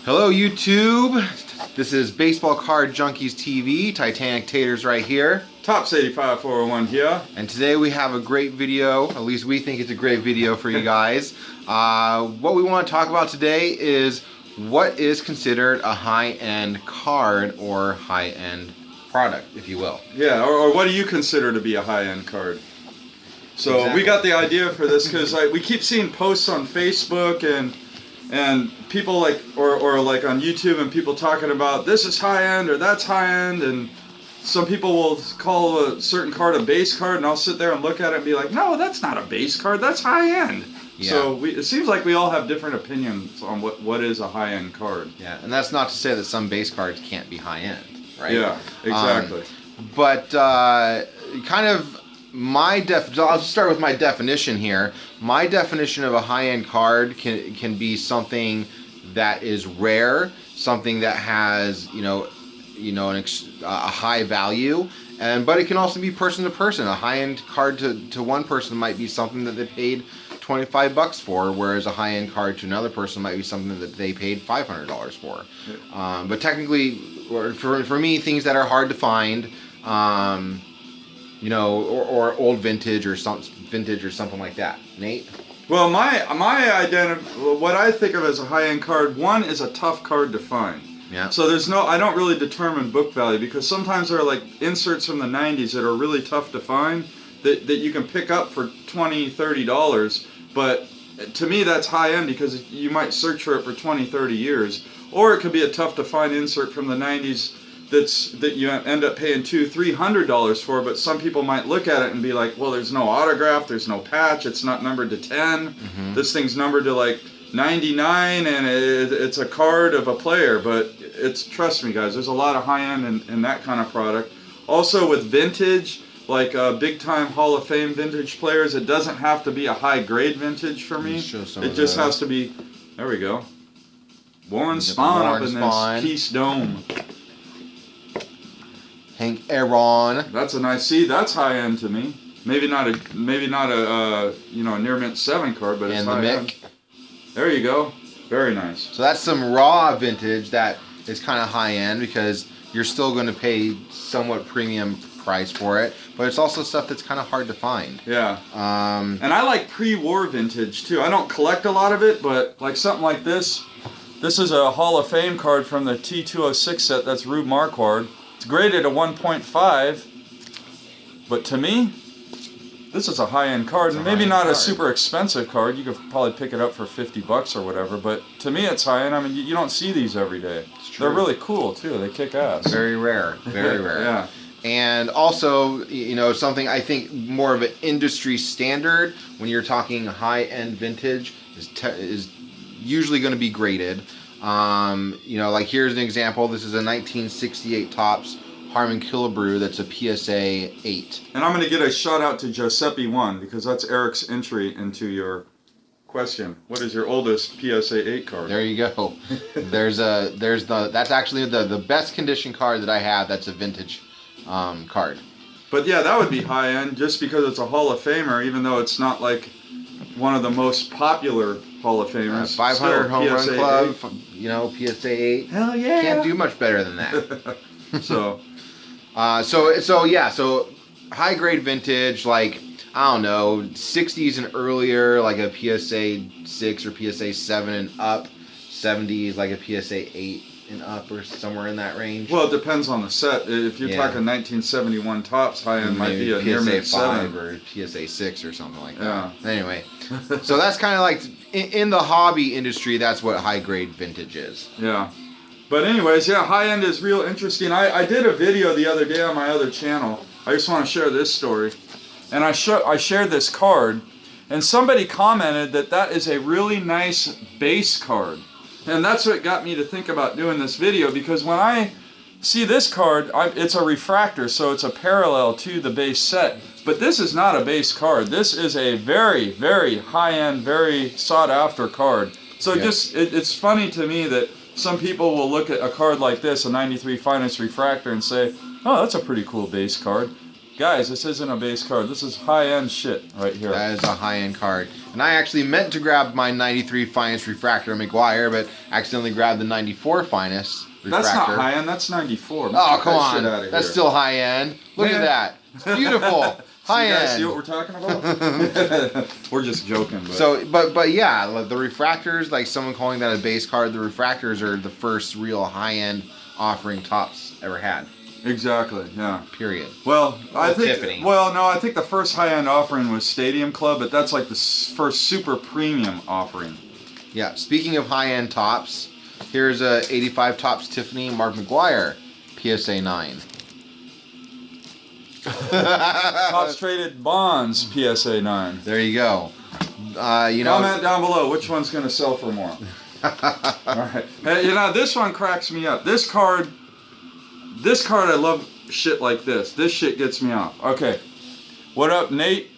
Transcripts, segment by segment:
Hello YouTube, this is Baseball Card Junkies TV, Titanic Taters right here. Tops 85401 here. And today we have a great video, at least we think it's a great video for you guys. What we want to talk about today is what is considered a high-end card or high-end product, if you will. Yeah, or what do you consider to be a high-end card? So Exactly. we got the idea for this because we keep seeing posts on Facebook and people like or like on YouTube and people talking about this is high end or that's high end, and some people will call a certain card a base card, and I'll sit there and look at it and be like, no, that's not a base card, that's high end. Yeah. So it seems like we all have different opinions on what is a high end card. Yeah, and that's not to say that some base cards can't be high end, right? Yeah, exactly. But kind of I'll start with my definition here. My definition of a high-end card can be something that is rare, something that has a high value, but it can also be person to person. A high-end card to one person might be something that they paid $25 for, whereas a high-end card to another person might be something that they paid $500 for. But technically, for me, things that are hard to find. Or old vintage or something like that. Nate? Well, what I think of as a high-end card, one is a tough card to find. Yeah. So I don't really determine book value because sometimes there are like inserts from the 90s that are really tough to find that you can pick up for $20, $30, but to me that's high-end because you might search for it for 20, 30 years. Or it could be a tough to find insert from the 90s that you end up paying $200, $300 for, but some people might look at it and be like, well, there's no autograph, there's no patch, it's not numbered to 10, This thing's numbered to like 99, and it's a card of a player. But trust me guys, there's a lot of high-end in that kind of product. Also with vintage, like big time Hall of Fame vintage players, it doesn't have to be a high grade vintage for me. It just has to be, there we go, Warren Spahn up in this Peace Dome. Hank Aaron. That's a nice. See, that's high end to me. Maybe not a near mint 7 card, but it's high end. There you go. Very nice. So that's some raw vintage that is kind of high end because you're still going to pay somewhat premium price for it, but it's also stuff that's kind of hard to find. Yeah. And I like pre-war vintage too. I don't collect a lot of it, but like something like this. This is a Hall of Fame card from the T206 set. That's Rube Marquard. It's graded a 1.5, but to me, this is a high-end card. And maybe not a super expensive card. You could probably pick it up for $50 or whatever, but to me it's high-end. I mean, you don't see these every day. It's true. They're really cool, too. They kick ass. Very rare. Very rare. Yeah. And also, something I think more of an industry standard when you're talking high-end vintage is usually going to be graded. Like here's an example. This is a 1968 Topps Harmon Killebrew that's a PSA 8. And I'm going to get a shout out to Giuseppe 1 because that's Eric's entry into your question. What is your oldest PSA 8 card? There you go. That's actually the best condition card that I have. That's a vintage card. But yeah, that would be high end just because it's a Hall of Famer, even though it's not like one of the most popular Hall of Famers. 500 home run club, 8. PSA 8. Hell yeah! Can't do much better than that. So high grade vintage, like I don't know, 60s and earlier, like a PSA 6 or PSA 7 and up. 70s, like a PSA 8 and up, or somewhere in that range. Well, it depends on the set. If you're talking 1971 Topps, high end might be a near mint 7 or PSA 6 or something like that. Yeah. Anyway, so that's kind of like in the hobby industry. That's what high grade vintage is. Yeah. But anyways, yeah, high end is real interesting. I did a video the other day on my other channel. I just want to share this story, and I shared this card, and somebody commented that is a really nice base card. And that's what got me to think about doing this video, because when I see this card, it's a refractor, so it's a parallel to the base set. But this is not a base card. This is a very, very high-end, very sought-after card. So it's funny to me that some people will look at a card like this, a 93 Finest refractor, and say, oh, that's a pretty cool base card. Guys, this isn't a base card. This is high-end shit right here. That is a high-end card. And I actually meant to grab my 93 Finest Refractor McGuire, but accidentally grabbed the 94 Finest Refractor. That's not high-end. That's 94. Oh, come on. That's still high-end. Look at that. It's beautiful. High-end. You guys see what we're talking about? We're just joking. But. So, but yeah, like the refractors, like someone calling that a base card, the refractors are the first real high-end offering Topps ever had. Exactly, yeah. Period. Well, I think. Tiffany. Well, no, I think the first high-end offering was Stadium Club, but that's like the first super premium offering. Yeah. Speaking of high-end Topps, here's a 85 Topps Tiffany Mark McGuire PSA 9. Topps traded bonds PSA 9. There you go. You know. Comment down below which one's going to sell for more. All right. Hey, you know, this one cracks me up. This card, I love shit like this. This shit gets me off. Okay. What up, Nate?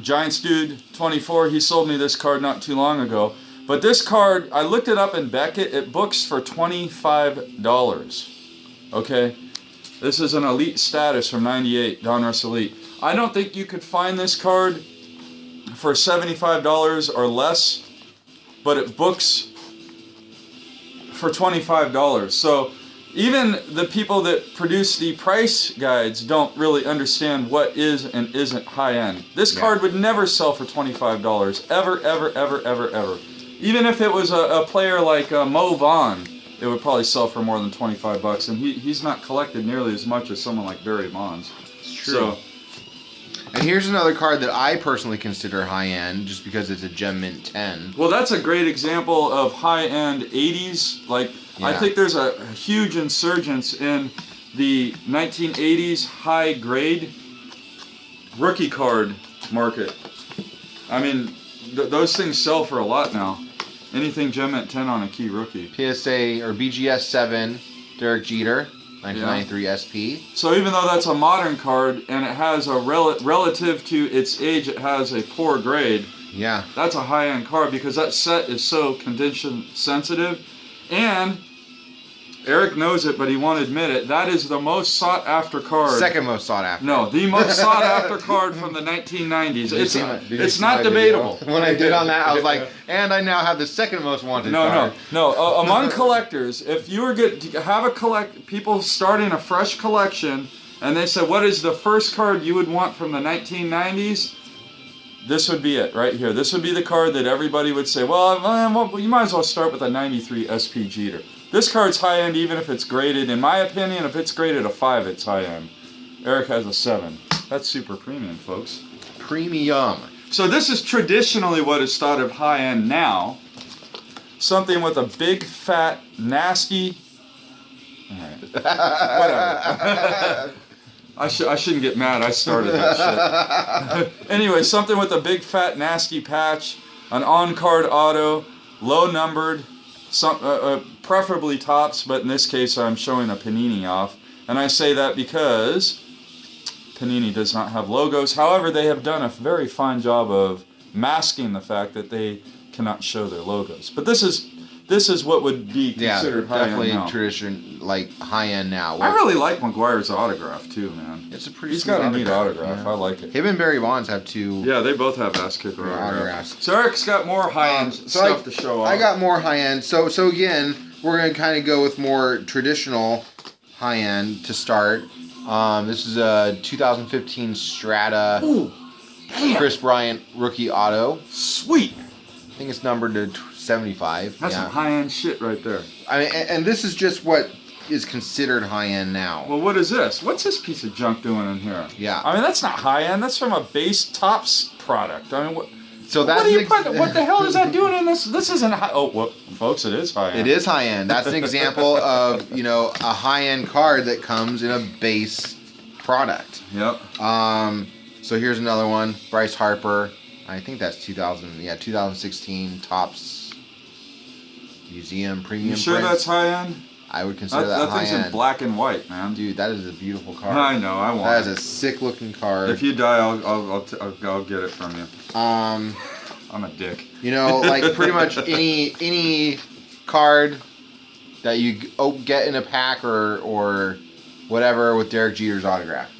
Giants Dude 24. He sold me this card not too long ago. But this card, I looked it up in Beckett. It books for $25. Okay. This is an Elite Status from 98, Donruss Elite. I don't think you could find this card for $75 or less, but it books for $25. So even the people that produce the price guides don't really understand what is and isn't high-end. This card would never sell for $25, ever, ever, ever, ever, ever. Even if it was a player like Mo Vaughn, it would probably sell for more than $25, and he's not collected nearly as much as someone like Barry Bonds. It's true. So, and here's another card that I personally consider high-end, just because it's a Gem Mint 10. Well, that's a great example of high-end 80s. Like, I think there's a huge insurgence in the 1980s high-grade rookie card market. I mean, those things sell for a lot now. Anything Gem Mint 10 on a key rookie. PSA or BGS 7, Derek Jeter, 1993 SP. So even though that's a modern card and it has a relative to its age, it has a poor grade. Yeah. That's a high-end card because that set is so condition sensitive. And Eric knows it, but he won't admit it. That is the most sought-after card. Second most sought after. No, the most sought-after card from the 1990s. It's not debatable. When I did on that, I was like, and I now have the second most wanted card. No. Among collectors, if you were good to have people starting a fresh collection, and they said, what is the first card you would want from the 1990s? This would be it right here. This would be the card that everybody would say, well, you might as well start with a 93 SP Jeter. This card's high-end even if it's graded. In my opinion, if it's graded a 5, it's high-end. Eric has a 7. That's super premium, folks. Premium. So this is traditionally what is thought of high-end now. Something with a big, fat, nasty... All right. Whatever. I shouldn't get mad. I started that shit. Anyway, something with a big, fat, nasty patch, an on-card auto, low-numbered, preferably Topps, but in this case I'm showing a Panini off. And I say that because Panini does not have logos. However, they have done a very fine job of masking the fact that they cannot show their logos. But this is what would be considered high-end now. Definitely tradition, like high-end now. I really like McGuire's autograph too, man. It's a pretty. He's got a neat autograph. Yeah. I like it. Him and Barry Bonds have two. Yeah, they both have ass kicker autographs. So Eric's got more high-end stuff to show off. I got more high-end. So again, we're gonna kind of go with more traditional high-end to start. This is a 2015 Strata. Ooh, Chris Bryant rookie auto. Sweet. I think it's numbered to 75. That's some high-end shit right there. I mean, and this is just what is considered high-end now. Well, what is this? What's this piece of junk doing in here? Yeah. I mean, that's not high-end. That's from a base Topps product. I mean, what? So that's What the hell is that doing in this? This isn't high. Oh, well, folks, it is high-end. It is high-end. That's an example of, a high-end card that comes in a base product. Yep. So here's another one. Bryce Harper. I think that's 2016 Topps Museum Premium. You sure that's high-end? I would consider that high-end. That thing's in black and white, man. Dude, that is a beautiful card. I know, I want it. That is a sick-looking card. If you die, I'll get it from you. I'm a dick. Like pretty much any card that you get in a pack or whatever with Derek Jeter's autograph.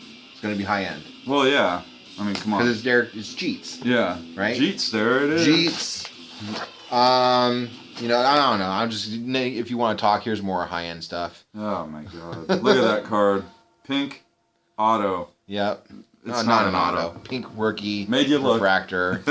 going to be high end. Well, yeah. I mean, come on. Because it's Jeets. Yeah. Right? Jeets, there it is. Jeets. You know, I don't know. I'm just, if you want to talk, here's more high end stuff. Oh my God. Look at that card. Pink auto. Yep. It's not an auto. Pink rookie. Made you look. Refractor.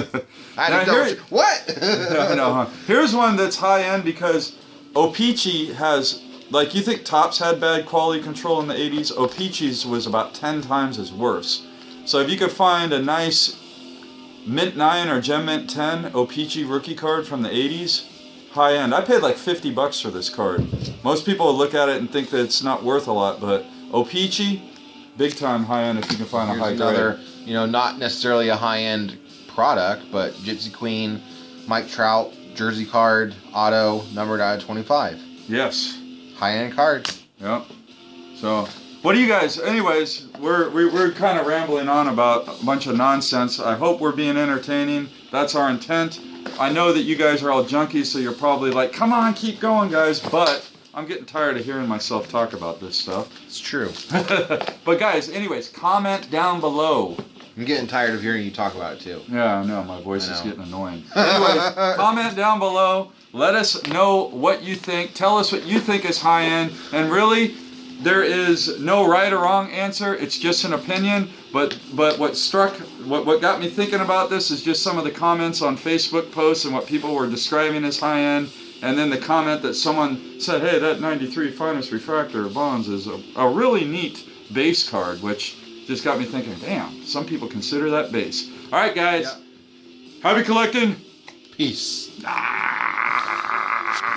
What? No. Here's one that's high end because O-Pee-Chee has, like, you think Topps had bad quality control in the 80s? O-Pee-Chee's was about 10 times as worse. So if you could find a nice Mint 9 or Gem Mint 10 O-Pee-Chee rookie card from the 80s, high end. I paid like $50 for this card. Most people will look at it and think that it's not worth a lot, but O-Pee-Chee, big time high end if you can find a high another, grade. you know, not necessarily a high end product, but Gypsy Queen, Mike Trout, jersey card, auto, numbered out of 25. Yes. High end card. Yep. So, what do you guys? Anyways, we're kind of rambling on about a bunch of nonsense. I hope we're being entertaining. That's our intent. I know that you guys are all junkies, so you're probably like, come on, keep going, guys. But I'm getting tired of hearing myself talk about this stuff. It's true. But guys, anyways, comment down below. I'm getting tired of hearing you talk about it too. Yeah, I know. My voice is getting annoying. Anyways, comment down below. Let us know what you think. Tell us what you think is high end. And really, there is no right or wrong answer. It's just an opinion. But what got me thinking about this is just some of the comments on Facebook posts and what people were describing as high end. And then the comment that someone said, hey, that 93 Finest Refractor of Bonds is a really neat base card, which just got me thinking, damn, some people consider that base. All right, guys. Happy collecting. Peace. Ah.